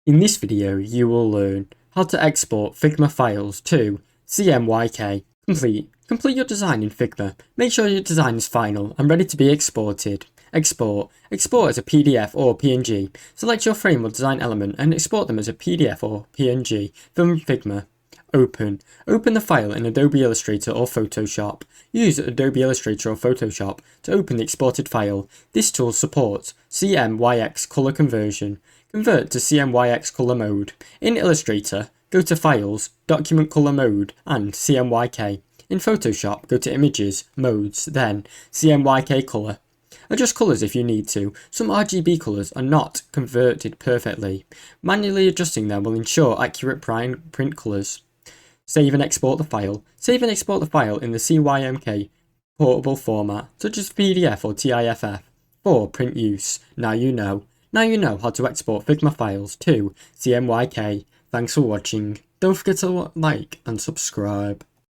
In this video, you will learn how to export Figma files to CMYK. Complete your design in Figma. Make sure your design is final and ready to be exported. Export as a PDF or PNG. Select your frame or design element and export them as a PDF or PNG from Figma. Open the file in Adobe Illustrator or Photoshop. Use Adobe Illustrator or Photoshop to open the exported file. This tool supports CMYK color conversion. Convert to CMYK color mode. In Illustrator, go to Files, Document Color Mode, and CMYK. In Photoshop, go to Images, Modes, then CMYK Color. Adjust colours if you need to. Some RGB colours are not converted perfectly. Manually adjusting them will ensure accurate print colours. Save and export the file. Save and export the file in the CMYK-compatible format, such as PDF or TIFF, for print use. Now you know. Now you know how to export Figma files to CMYK. Thanks for watching. Don't forget to like and subscribe.